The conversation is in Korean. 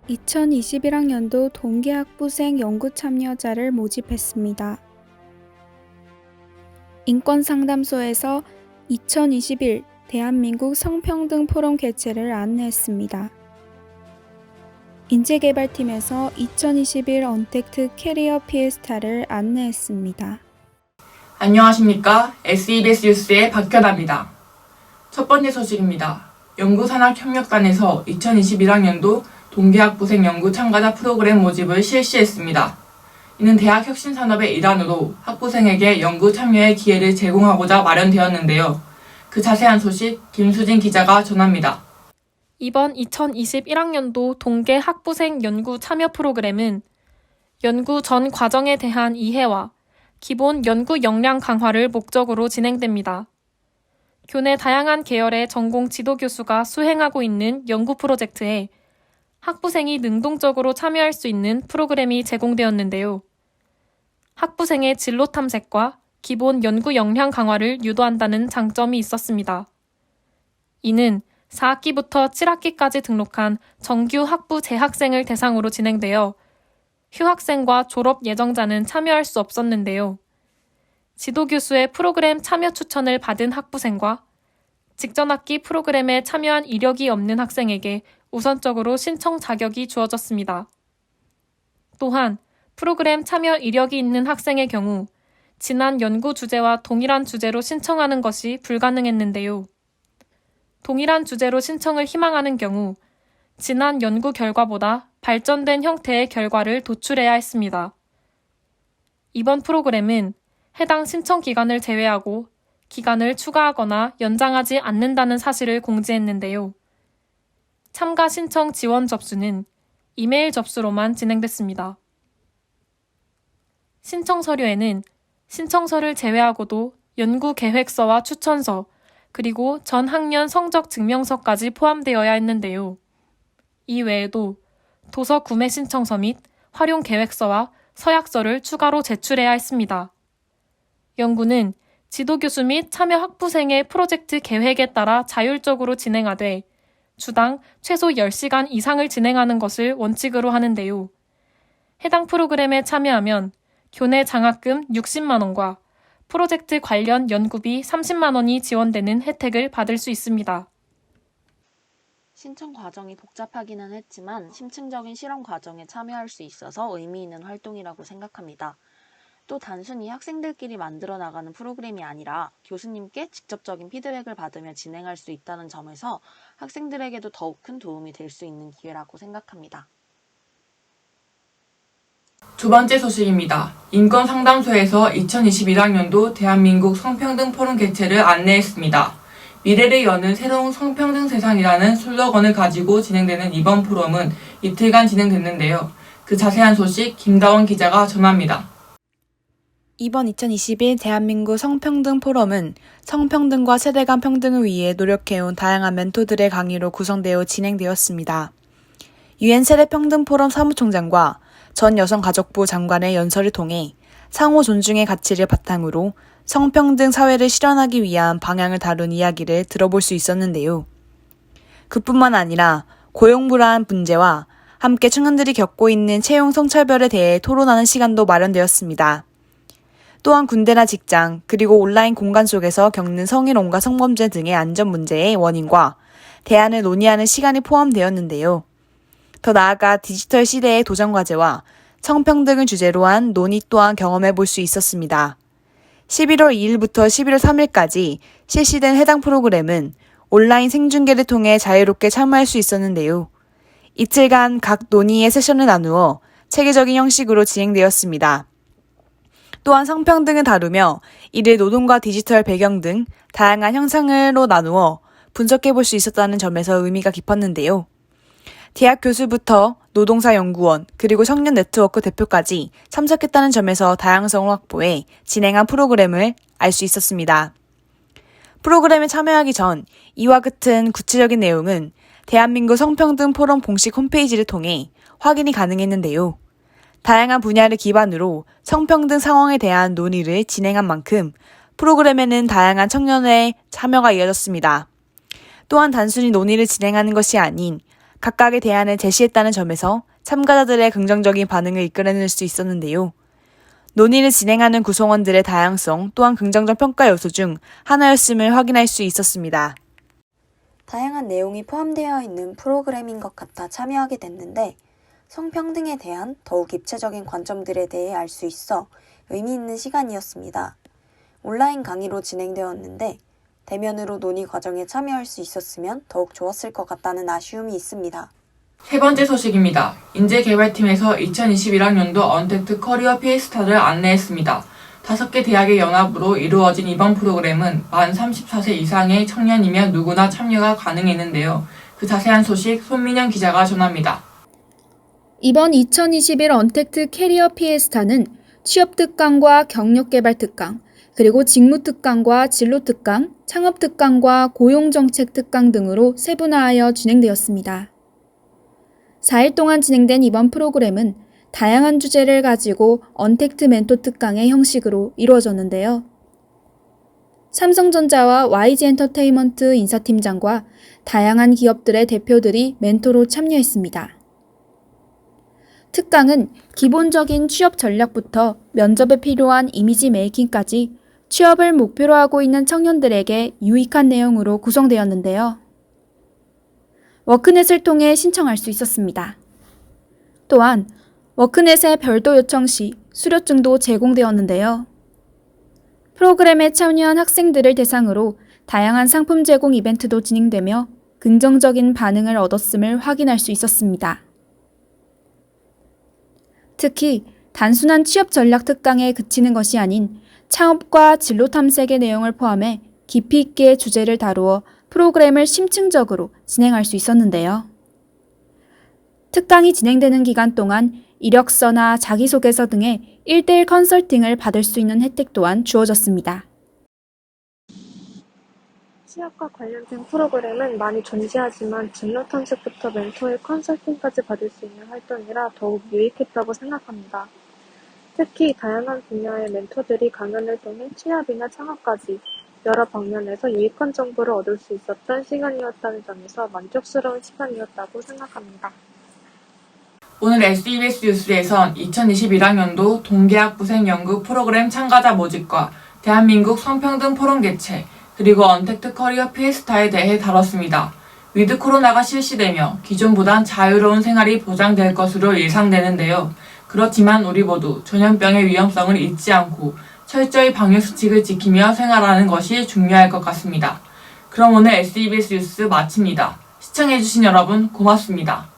2021학년도 동계학부생 연구 참여자를 모집했습니다. 인권상담소에서 2021 대한민국 성평등 포럼 개최를 안내했습니다. 인재개발팀에서 2021 언택트 캐리어 피에스타를 안내했습니다. 안녕하십니까. SBS 뉴스의 박현아입니다. 첫 번째 소식입니다. 연구산학협력단에서 2021학년도 동계학부생 연구 참가자 프로그램 모집을 실시했습니다. 이는 대학 혁신산업의 일환으로 학부생에게 연구 참여의 기회를 제공하고자 마련되었는데요. 그 자세한 소식 김수진 기자가 전합니다. 이번 2021학년도 동계 학부생 연구 참여 프로그램은 연구 전 과정에 대한 이해와 기본 연구 역량 강화를 목적으로 진행됩니다. 교내 다양한 계열의 전공 지도 교수가 수행하고 있는 연구 프로젝트에 학부생이 능동적으로 참여할 수 있는 프로그램이 제공되었는데요. 학부생의 진로 탐색과 기본 연구 역량 강화를 유도한다는 장점이 있었습니다. 이는 4학기부터 7학기까지 등록한 정규 학부 재학생을 대상으로 진행되어 휴학생과 졸업 예정자는 참여할 수 없었는데요. 지도교수의 프로그램 참여 추천을 받은 학부생과 직전 학기 프로그램에 참여한 이력이 없는 학생에게 우선적으로 신청 자격이 주어졌습니다. 또한 프로그램 참여 이력이 있는 학생의 경우 지난 연구 주제와 동일한 주제로 신청하는 것이 불가능했는데요. 동일한 주제로 신청을 희망하는 경우 지난 연구 결과보다 발전된 형태의 결과를 도출해야 했습니다. 이번 프로그램은 해당 신청 기간을 제외하고 기간을 추가하거나 연장하지 않는다는 사실을 공지했는데요. 참가 신청 지원 접수는 이메일 접수로만 진행됐습니다. 신청 서류에는 신청서를 제외하고도 연구 계획서와 추천서, 그리고 전 학년 성적 증명서까지 포함되어야 했는데요. 이 외에도 도서 구매 신청서 및 활용 계획서와 서약서를 추가로 제출해야 했습니다. 연구는 지도교수 및 참여 학부생의 프로젝트 계획에 따라 자율적으로 진행하되 주당 최소 10시간 이상을 진행하는 것을 원칙으로 하는데요. 해당 프로그램에 참여하면 교내 장학금 60만 원과 프로젝트 관련 연구비 30만 원이 지원되는 혜택을 받을 수 있습니다. 신청 과정이 복잡하기는 했지만 심층적인 실험 과정에 참여할 수 있어서 의미 있는 활동이라고 생각합니다. 또 단순히 학생들끼리 만들어 나가는 프로그램이 아니라 교수님께 직접적인 피드백을 받으며 진행할 수 있다는 점에서 학생들에게도 더욱 큰 도움이 될 수 있는 기회라고 생각합니다. 두 번째 소식입니다. 인권상담소에서 2021학년도 대한민국 성평등 포럼 개최를 안내했습니다. 미래를 여는 새로운 성평등 세상이라는 슬로건을 가지고 진행되는 이번 포럼은 이틀간 진행됐는데요. 그 자세한 소식 김다원 기자가 전합니다. 이번 2021 대한민국 성평등 포럼은 성평등과 세대 간 평등을 위해 노력해온 다양한 멘토들의 강의로 구성되어 진행되었습니다. 유엔 세대평등 포럼 사무총장과 전 여성가족부 장관의 연설을 통해 상호 존중의 가치를 바탕으로 성평등 사회를 실현하기 위한 방향을 다룬 이야기를 들어볼 수 있었는데요. 그뿐만 아니라 고용 불안 문제와 함께 청년들이 겪고 있는 채용 성차별에 대해 토론하는 시간도 마련되었습니다. 또한 군대나 직장, 그리고 온라인 공간 속에서 겪는 성희롱과 성범죄 등의 안전 문제의 원인과 대안을 논의하는 시간이 포함되었는데요. 더 나아가 디지털 시대의 도전과제와 성평등을 주제로 한 논의 또한 경험해 볼 수 있었습니다. 11월 2일부터 11월 3일까지 실시된 해당 프로그램은 온라인 생중계를 통해 자유롭게 참여할 수 있었는데요. 이틀간 각 논의의 세션을 나누어 체계적인 형식으로 진행되었습니다. 또한 성평등을 다루며 이를 노동과 디지털 배경 등 다양한 형상으로 나누어 분석해 볼 수 있었다는 점에서 의미가 깊었는데요. 대학 교수부터 노동사 연구원, 그리고 청년 네트워크 대표까지 참석했다는 점에서 다양성을 확보해 진행한 프로그램을 알 수 있었습니다. 프로그램에 참여하기 전 이와 같은 구체적인 내용은 대한민국 성평등 포럼 공식 홈페이지를 통해 확인이 가능했는데요. 다양한 분야를 기반으로 성평등 상황에 대한 논의를 진행한 만큼 프로그램에는 다양한 청년의 참여가 이어졌습니다. 또한 단순히 논의를 진행하는 것이 아닌 각각의 대안을 제시했다는 점에서 참가자들의 긍정적인 반응을 이끌어낼 수 있었는데요. 논의를 진행하는 구성원들의 다양성 또한 긍정적 평가 요소 중 하나였음을 확인할 수 있었습니다. 다양한 내용이 포함되어 있는 프로그램인 것 같아 참여하게 됐는데 성평등에 대한 더욱 입체적인 관점들에 대해 알 수 있어 의미 있는 시간이었습니다. 온라인 강의로 진행되었는데 대면으로 논의 과정에 참여할 수 있었으면 더욱 좋았을 것 같다는 아쉬움이 있습니다. 세 번째 소식입니다. 인재개발팀에서 2021학년도 언택트 커리어 피에스타를 안내했습니다. 5개 대학의 연합으로 이루어진 이번 프로그램은 만 34세 이상의 청년이면 누구나 참여가 가능했는데요. 그 자세한 소식 손민영 기자가 전합니다. 이번 2021 언택트 캐리어 피에스타는 취업특강과 경력개발특강, 그리고 직무특강과 진로특강, 창업특강과 고용정책특강 등으로 세분화하여 진행되었습니다. 4일 동안 진행된 이번 프로그램은 다양한 주제를 가지고 언택트 멘토 특강의 형식으로 이루어졌는데요. 삼성전자와 YG엔터테인먼트 인사팀장과 다양한 기업들의 대표들이 멘토로 참여했습니다. 특강은 기본적인 취업 전략부터 면접에 필요한 이미지 메이킹까지 취업을 목표로 하고 있는 청년들에게 유익한 내용으로 구성되었는데요. 워크넷을 통해 신청할 수 있었습니다. 또한 워크넷에 별도 요청 시 수료증도 제공되었는데요. 프로그램에 참여한 학생들을 대상으로 다양한 상품 제공 이벤트도 진행되며 긍정적인 반응을 얻었음을 확인할 수 있었습니다. 특히 단순한 취업 전략 특강에 그치는 것이 아닌 창업과 진로 탐색의 내용을 포함해 깊이 있게 주제를 다루어 프로그램을 심층적으로 진행할 수 있었는데요. 특강이 진행되는 기간 동안 이력서나 자기소개서 등의 1:1 컨설팅을 받을 수 있는 혜택 또한 주어졌습니다. 취업과 관련된 프로그램은 많이 존재하지만 진로 탐색부터 멘토의 컨설팅까지 받을 수 있는 활동이라 더욱 유익했다고 생각합니다. 특히 다양한 분야의 멘토들이 강연을 통해 취업이나 창업까지 여러 방면에서 유익한 정보를 얻을 수 있었던 시간이었다는 점에서 만족스러운 시간이었다고 생각합니다. 오늘 SEBS 뉴스에선 2021학년도 동계학부생 연구 프로그램 참가자 모집과 대한민국 성평등 포럼 개최, 그리고 언택트 커리어 피에스타에 대해 다뤘습니다. 위드 코로나가 실시되며 기존보단 자유로운 생활이 보장될 것으로 예상되는데요. 그렇지만 우리 모두 전염병의 위험성을 잊지 않고 철저히 방역수칙을 지키며 생활하는 것이 중요할 것 같습니다. 그럼 오늘 SEBS 뉴스 마칩니다. 시청해주신 여러분 고맙습니다.